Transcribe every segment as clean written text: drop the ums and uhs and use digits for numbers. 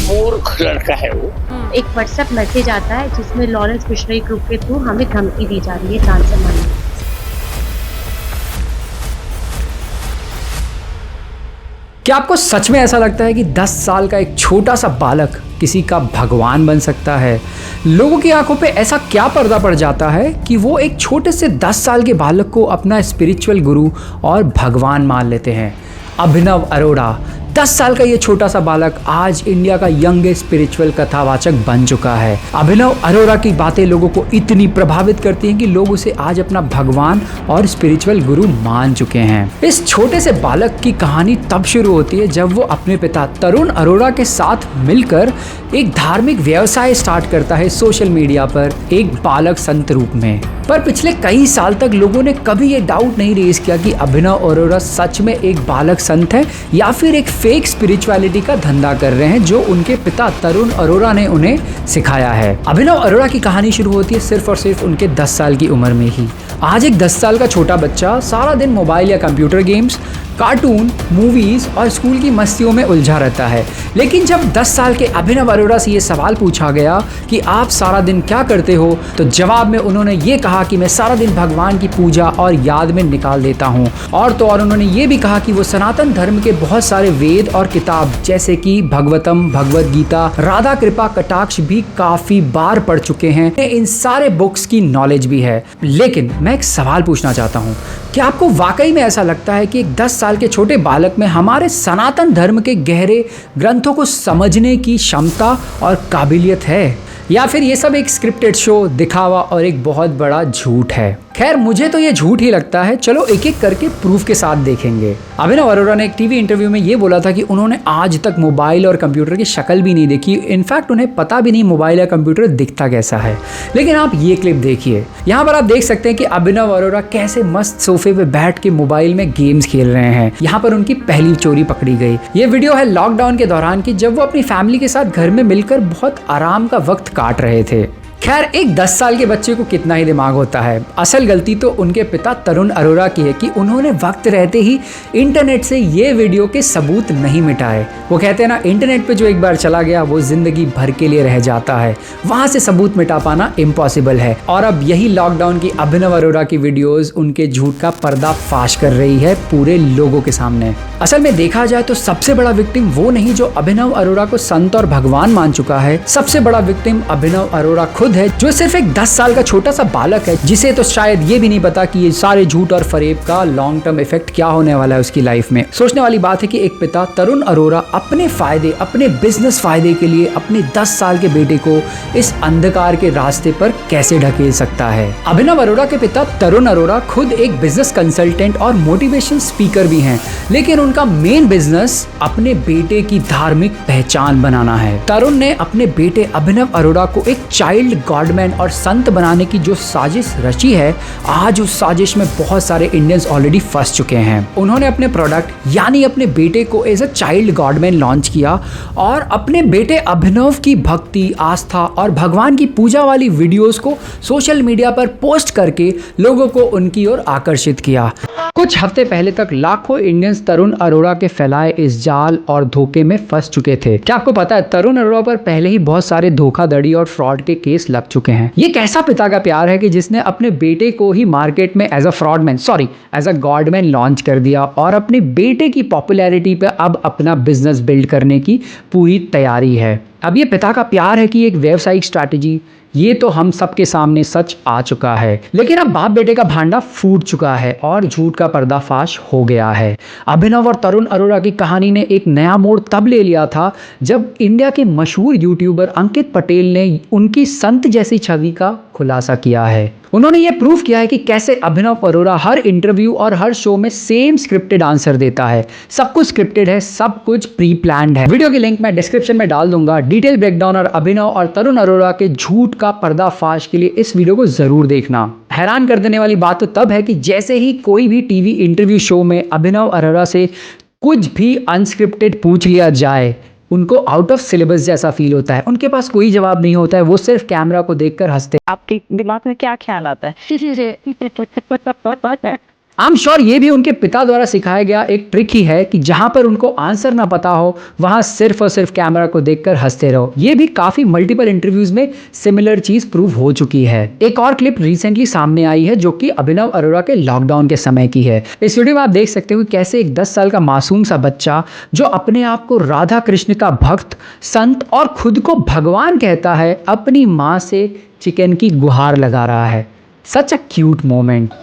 मूर्ख लड़का है वो। एक व्हाट्सएप मैसेज आता है जिसमें लॉरेंस मिशनरी ग्रुप के थ्रू हमें धमकी दी जा रही है जान से मारने की। क्या आपको सच में ऐसा लगता है कि 10 साल का एक छोटा सा बालक किसी का भगवान बन सकता है? लोगों की आंखों पे ऐसा क्या पर्दा पड़ जाता है कि वो एक छोटे से 10 साल के बालक को अपना स्पिरिचुअल गुरु और भगवान मान लेते हैं? अभिनव अरोड़ा, 10 साल का ये छोटा सा बालक आज इंडिया का यंगेस्ट स्पिरिचुअल कथावाचक बन चुका है। अभिनव अरोड़ा की बातें लोगों को इतनी प्रभावित करती हैं कि लोग उसे आज अपना भगवान और स्पिरिचुअल गुरु मान चुके हैं। इस छोटे से बालक की कहानी तब शुरू होती है जब वो अपने पिता तरुण अरोड़ा के साथ मिलकर एक धार्मिक व्यवसाय स्टार्ट करता है सोशल मीडिया पर एक बालक संत रूप में। पर पिछले कई साल तक लोगों ने कभी ये डाउट नहीं रेज किया कि अभिनव अरोड़ा सच में एक बालक संत है या फिर एक फेक स्पिरिचुअलिटी का धंधा कर रहे हैं जो उनके पिता तरुण अरोड़ा ने उन्हें सिखाया है। अभिनव अरोड़ा की कहानी शुरू होती है सिर्फ और सिर्फ उनके 10 साल की उम्र में ही। आज एक 10 साल का छोटा बच्चा सारा दिन मोबाइल या कंप्यूटर गेम्स, कार्टून, मूवीज और स्कूल की मस्तियों में उलझा रहता है। लेकिन जब 10 साल के अभिनव अरोड़ा से ये सवाल पूछा गया कि आप सारा दिन क्या करते हो, तो जवाब में उन्होंने ये कहा कि मैं सारा दिन भगवान की पूजा और याद में निकाल देता हूँ। और तो और उन्होंने ये भी कहा कि वो सनातन धर्म के बहुत सारे वेद और किताब जैसे कि भगवतम, भगवद गीता, राधा कृपा कटाक्ष भी काफी बार पढ़ चुके हैं। इन सारे बुक्स की नॉलेज भी है। लेकिन मैं एक सवाल पूछना चाहता हूँ, क्या आपको वाकई में ऐसा लगता है कि एक 10 साल के छोटे बालक में हमारे सनातन धर्म के गहरे ग्रंथों को समझने की क्षमता और काबिलियत है, या फिर ये सब एक स्क्रिप्टेड शो, दिखावा और एक बहुत बड़ा झूठ है? खैर, मुझे तो ये झूठ ही लगता है। चलो एक एक करके प्रूफ के साथ देखेंगे। अभिनव अरोड़ा ने एक टीवी इंटरव्यू में ये बोला था कि उन्होंने आज तक मोबाइल और कंप्यूटर की शक्ल भी नहीं देखी। इनफैक्ट उन्हें पता भी नहीं मोबाइल या कंप्यूटर दिखता कैसा है। लेकिन आप ये क्लिप देखिए, यहाँ पर आप देख सकते हैं कि अभिनव अरोड़ा कैसे मस्त सोफे पे बैठ के मोबाइल में गेम्स खेल रहे हैं। यहाँ पर उनकी पहली चोरी पकड़ी गई। ये वीडियो है लॉकडाउन के दौरान की, जब वो अपनी फैमिली के साथ घर में मिलकर बहुत आराम का वक्त काट रहे थे। खैर, एक 10 साल के बच्चे को कितना ही दिमाग होता है। असल गलती तो उनके पिता तरुण अरोड़ा की है कि उन्होंने वक्त रहते ही इंटरनेट से ये वीडियो के सबूत नहीं मिटाए। वो कहते हैं ना, इंटरनेट पे जो एक बार चला गया वो जिंदगी भर के लिए रह जाता है। वहां से सबूत मिटा पाना इम्पॉसिबल है। और अब यही लॉकडाउन की अभिनव अरोड़ा की वीडियोज उनके झूठ का पर्दा फाश कर रही है पूरे लोगों के सामने। असल में देखा जाए तो सबसे बड़ा विक्टिम वो नहीं जो अभिनव अरोड़ा को संत और भगवान मान चुका है। सबसे बड़ा विक्टिम अभिनव अरोड़ा खुद है, जो सिर्फ एक 10 साल का छोटा सा बालक है, जिसे तो शायद ये भी नहीं पता कि ये सारे झूठ और फरेब का लॉन्ग टर्म इफेक्ट क्या होने वाला है उसकी लाइफ में। सोचने वाली बात है कि एक पिता तरुण अरोड़ा अपने फायदे, अपने बिजनेस फायदे के लिए अपने 10 साल के बेटे को इस अंधकार के रास्ते पर कैसे ढकेल सकता है। अभिनव अरोड़ा के पिता तरुण अरोड़ा खुद एक बिजनेस कंसल्टेंट और मोटिवेशन स्पीकर भी हैं, लेकिन उनका मेन बिजनेस अपने बेटे की धार्मिक पहचान बनाना है। तरुण ने अपने बेटे अभिनव अरोड़ा को एक चाइल्ड गॉडमैन और संत बनाने की जो साजिश रची है, आज उस साजिश में बहुत सारे इंडियंस ऑलरेडी फंस चुके हैं। उन्होंने अपने प्रोडक्ट यानी अपने बेटे को as a child godman launch किया और अपने बेटे अभिनव की भक्ति, आस्था और भगवान की पूजा वाली वीडियोस को सोशल मीडिया पर पोस्ट करके लोगों को उनकी ओर आकर्षित किया। कुछ हफ्ते पहले तक लाखों इंडियंस तरुण अरोड़ा के फैलाए इस जाल और धोखे में फंस चुके थे। क्या आपको पता है, तरुण अरोड़ा पर पहले ही बहुत सारे धोखाधड़ी और फ्रॉड के केस लग चुके हैं। ये कैसा पिता का प्यार है कि जिसने अपने बेटे को ही मार्केट में एज अ गॉडमैन लॉन्च कर दिया और अपने बेटे की पॉपुलैरिटी पे अब अपना बिजनेस बिल्ड करने की पूरी तैयारी है। अब ये पिता का प्यार है कि एक व्यावसायिक स्ट्रैटेजी, ये तो हम सबके सामने सच आ चुका है। लेकिन अब बाप बेटे का भांडा फूट चुका है और झूठ का पर्दाफाश हो गया है। अभिनव और तरुण अरोड़ा की कहानी ने एक नया मोड़ तब ले लिया था जब इंडिया के मशहूर यूट्यूबर अंकित पटेल ने उनकी संत जैसी छवि का खुलासा किया है। उन्होंने ये प्रूव किया है कि कैसे अभिनव अरोड़ा हर इंटरव्यू और हर शो में सेम स्क्रिप्टेड आंसर देता है। सब कुछ स्क्रिप्टेड है, सब कुछ प्री प्लान्ड है। वीडियो की लिंक मैं डिस्क्रिप्शन में डाल दूंगा। डिटेल ब्रेकडाउन और अभिनव और तरुण अरोड़ा के झूठ का पर्दाफाश के लिए इस वीडियो को जरूर देखना। हैरान कर देने वाली बात तो तब है कि जैसे ही कोई भी टीवी इंटरव्यू शो में अभिनव अरोड़ा से कुछ भी अनस्क्रिप्टेड पूछ लिया जाए, उनको आउट ऑफ सिलेबस जैसा फील होता है। उनके पास कोई जवाब नहीं होता है, वो सिर्फ कैमरा को देखकर हंसते हैं। आपके दिमाग में क्या ख्याल आता है? आई एम श्योर ये भी उनके पिता द्वारा सिखाया गया एक ट्रिक ही है कि जहां पर उनको आंसर ना पता हो वहां सिर्फ और सिर्फ कैमरा को देखकर हंसते रहो। ये भी काफी मल्टीपल इंटरव्यूज में सिमिलर चीज प्रूव हो चुकी है। एक और क्लिप रिसेंटली सामने आई है जो कि अभिनव अरोरा के लॉकडाउन के समय की है। इस वीडियो में आप देख सकते हो कि कैसे एक 10 साल का मासूम सा बच्चा जो अपने आप को राधा कृष्ण का भक्त, संत और खुद को भगवान कहता है, अपनी माँ से चिकन की गुहार लगा रहा है। सच अ क्यूट मोमेंट।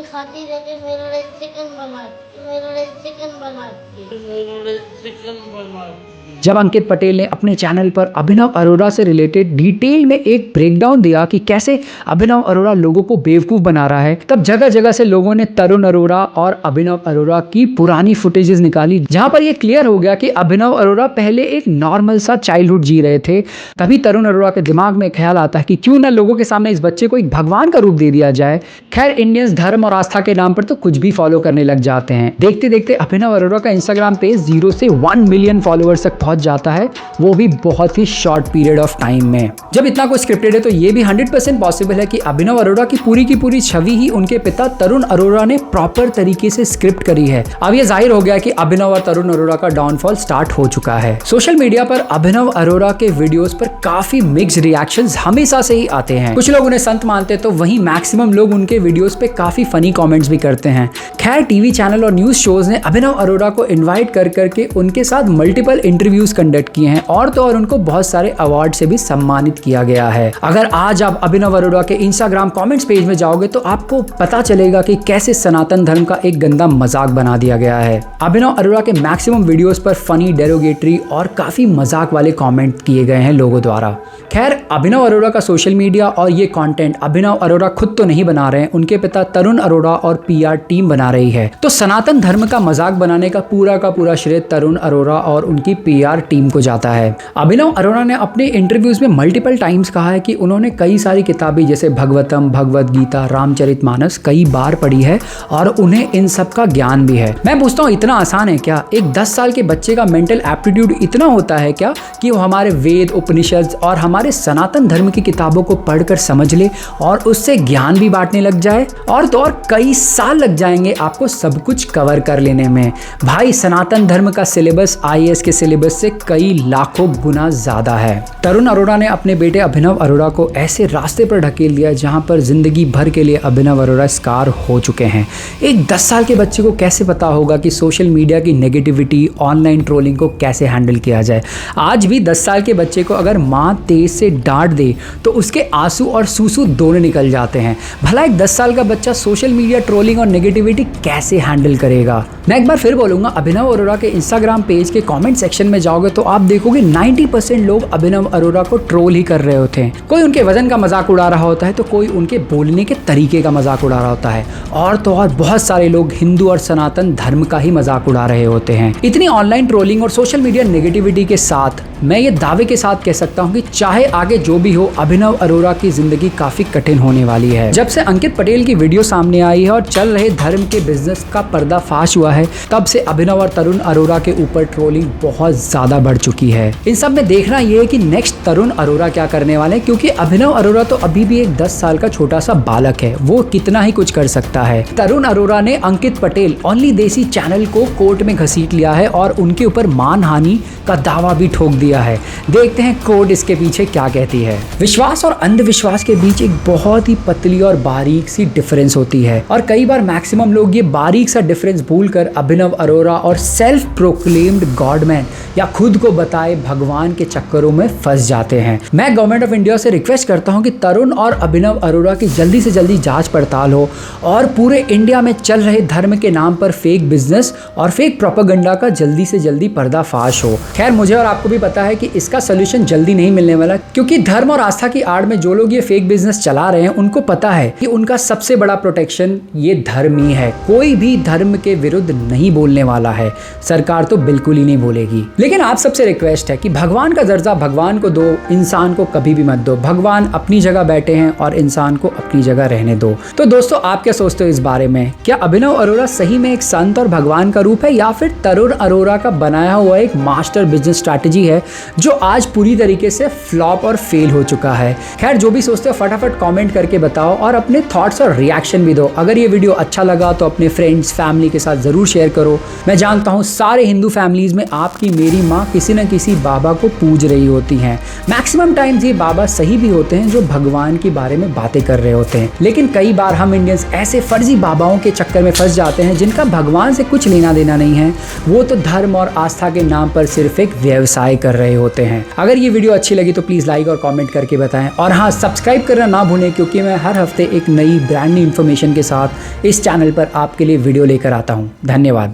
खाती रहती, मेरे लिए चिकन बनाती, मेरे लिए चिकन बनाती, मेरे लिए चिकन बनाती। जब अंकित पटेल ने अपने चैनल पर अभिनव अरोरा से रिलेटेड डिटेल में एक ब्रेकडाउन दिया कि कैसे अभिनव अरोरा लोगों को बेवकूफ़ बना रहा है, तब जगह जगह से लोगों ने तरुण अरोरा और अभिनव अरोरा की पुरानी फुटेजेस निकाली, जहां पर यह क्लियर हो गया कि अभिनव अरोरा पहले एक नॉर्मल सा चाइल्डहुड जी रहे थे। तभी तरुण अरोरा के दिमाग में ख्याल आता है कि क्यों ना लोगों के सामने इस बच्चे को एक भगवान का रूप दे दिया जाए। खैर, इंडियंस धर्म और आस्था के नाम पर तो कुछ भी फॉलो करने लग जाते हैं। देखते देखते अभिनव अरोरा का इंस्टाग्राम पेज 0 से 1 मिलियन फॉलोअर्स तक पहुंच जाता है, वो भी बहुत ही शॉर्ट पीरियड ऑफ टाइम में। जब इतना कुछ स्क्रिप्टेड है तो ये भी 100% पॉसिबल है कि अभिनव अरोरा की पूरी छवि ही उनके पिता तरुण अरोरा ने प्रॉपर तरीके से स्क्रिप्ट करी है। अब ये जाहिर हो गया कि अभिनव और तरुण अरोरा का डाउनफॉल स्टार्ट हो चुका है। सोशल मीडिया पर अभिनव अरोरा के वीडियोस पर काफी मिक्स्ड रिएक्शंस हमेशा से ही आते हैं। कुछ लोग उन्हें संत मानते तो वहीं मैक्सिमम लोग उनके वीडियोस पे काफी फनी कमेंट्स भी करते हैं। खैर, टीवी चैनल और न्यूज शोज ने अभिनव अरोरा को इन्वाइट कर करके उनके साथ मल्टीपल इंटरव्यूज कंडक्ट किए हैं और तो और उनको बहुत सारे अवार्ड से भी सम्मानित किया गया है। अगर आज आप अभिनव अरोरा के इंस्टाग्राम कमेंट्स पेज में जाओगे तो आपको पता चलेगा कि कैसे सनातन धर्म का एक गंदा मजाक बना दिया गया है। अभिनव अरोरा के मैक्सिमम वीडियोस पर फनी, डेरोगेटरी और काफी मजाक वाले कमेंट किए गए हैं लोगों द्वारा। खैर, अभिनव अरोरा का सोशल मीडिया और ये कंटेंट अभिनव अरोरा खुद तो नहीं बना रहे हैं, उनके पिता तरुण अरोरा और पीआर टीम बना रही है। तो सनातन धर्म का मजाक बनाने का पूरा श्रेय तरुण अरोरा और उनकी पीआर टीम को जाता है। अभिनव अरोरा ने अपने इंटरव्यूज में मल्टीपल टाइम्स कहा है कि उन्होंने कई सारी किताबें जैसे भगवतम, भगवत गीता, रामचरितमानस कई बार पढ़ी है और उन्हें इन सब का ज्ञान भी है। मैं पूछता हूँ, इतना आसान है क्या? एक 10 साल के बच्चे का मेंटल एप्टीट्यूड इतना होता है क्या कि वो हमारे वेद, उपनिषद और हमारे सनातन धर्म की किताबों को पढ़कर समझ ले और उससे ज्ञान भी बांटने लग जाए? और तो और कई साल लग जाएंगे आपको सब कुछ कवर कर लेने में। भाई, सनातन धर्म का सिलेबस आईएएस के सिलेबस से कई लाखों गुना ज्यादा है। तरुण अरोरा ने अपने बेटे अभिनव अरोरा को ऐसे रास्ते पर ढकेल दिया जहां पर जिंदगी भर के लिए अभिनव अरोरा स्कार हो चुके हैं। एक 10 साल के बच्चे को कैसे पता होगा कि सोशल मीडिया की नेगेटिविटी, ऑनलाइन ट्रोलिंग को कैसे हैंडल किया जाए? आज भी 10 साल के बच्चे को अगर माँ तेज से डांट दे तो उसके आंसू और सूसू दोनों निकल जाते हैं। भला एक 10 साल का बच्चा सोशल मीडिया ट्रोलिंग और नेगेटिविटी कैसे हैंडल करेगा? मैं एक बार फिर बोलूंगा, अभिनव अरोरा के इंस्टाग्राम पेज के कमेंट सेक्शन में जाओगे तो आप देखोगे 90% लोग अभिनव अरोरा को ट्रोल ही कर रहे होते हैं। कोई उनके वजन का मजाक उड़ा रहा होता है तो कोई उनके बोलने के तरीके का मजाक उड़ा रहा होता है और तो और बहुत सारे लोग हिंदू और सनातन धर्म का ही मजाक उड़ा रहे होते हैं। इतनी ऑनलाइन ट्रोलिंग और सोशल मीडिया नेगेटिविटी के साथ मैं ये दावे के साथ कह सकता हूँ कि चाहे आगे जो भी हो, अभिनव अरोरा की जिंदगी काफी कठिन होने वाली है। जब से अंकित पटेल की वीडियो सामने आई है और चल रहे धर्म के बिजनेस का पर्दाफाश हुआ है, तब से अभिनव और तरुण अरोरा के ऊपर ट्रोलिंग बहुत ज्यादा बढ़ चुकी है। इन सब में देखना यह है कि नेक्स्ट तरुण अरोरा क्या करने वाले हैं, क्योंकि अभिनव अरोरा तो अभी भी एक 10 साल का छोटा सा बालक है, वो कितना ही कुछ कर सकता है। तरुण अरोरा ने अंकित पटेल ओनली देसी चैनल को कोर्ट में घसीट लिया है और उनके ऊपर मानहानि का दावा भी ठोक दिया है। देखते हैं कोर्ट इसके पीछे क्या कहती है। विश्वास और अंधविश्वास के बीच एक बहुत ही पतली और बारीक सी डिफरेंस होती है और कई बार मैक्सिमम लोग ये बारीक सा डिफरेंस भूलकर अभिनव अरोरा और सेल्फ प्रोक्लेम्ड गॉडमैन या खुद को बताए भगवान के चक्करों में फंस जाते हैं। मैं गवर्नमेंट ऑफ इंडिया से रिक्वेस्ट करता हूं कि तरुण और अभिनव अरोरा की जल्दी से जल्दी जांच पड़ताल हो और पूरे इंडिया में चल रहे धर्म के नाम पर फेक बिजनेस और फेक प्रोपेगेंडा का जल्दी से जल्दी पर्दाफाश हो। खैर, मुझे और आपको भी पता है कि इसका सोल्यूशन जल्दी नहीं मिलने वाला, क्योंकि धर्म और आस्था की आड़ में जो लोग ये फेक बिजनेस चला रहे हैं उनको पता है कि उनका सबसे बड़ा प्रोटेक्शन ये धर्म ही है। कोई भी धर्म के विरुद्ध नहीं बोलने वाला है, सरकार तो बिल्कुल ही नहीं बोलेगी। लेकिन आप सबसे रिक्वेस्ट है कि भगवान का दर्जा भगवान को दो, इंसान को कभी भी मत दो। भगवान अपनी जगह बैठे हैं और इंसान को अपनी जगह रहने दो। तो दोस्तों, आप क्या सोचते हो इस बारे में? क्या अभिनव अरोरा सही में एक संत और भगवान का रूप है या फिर तरुण अरोरा का बनाया हुआ एक मास्टर बिजनेस स्ट्रैटेजी है जो आज पूरी तरीके से फ्लॉप और फेल हो चुका है। खैर, जो भी सोचते हो फटाफट कमेंट करके बताओ और अपने थॉट्स और रिएक्शन भी दो। अगर ये वीडियो अच्छा लगा तो अपने फ्रेंड्स फैमिली के साथ ज़रूर शेयर करो। मैं जानता हूँ सारे हिंदू फैमिलीज़ में आपकी मेरी माँ किसी न किसी बाबा को पूज रही होती हैं। मैक्सिमम टाइम्स ये बाबा सही भी होते हैं जो भगवान के बारे में बातें कर रहे होते हैं, लेकिन कई बार हम इंडियंस ऐसे फर्जी बाबाओं के चक्कर में फंस जाते हैं जिनका भगवान से कुछ लेना देना नहीं है। वो तो धर्म और आस्था के नाम पर सिर्फ एक व्यवसाय कर रहे होते हैं। अगर ये वीडियो अच्छी लगी तो प्लीज़ लाइक और कमेंट करके बताएं, और हाँ, सब्सक्राइब करना ना भूलें क्योंकि मैं हर हफ्ते एक नई ब्रांड न्यू इन्फॉर्मेशन के साथ इस चैनल पर आपके लिए वीडियो लेकर आता हूँ। धन्यवाद।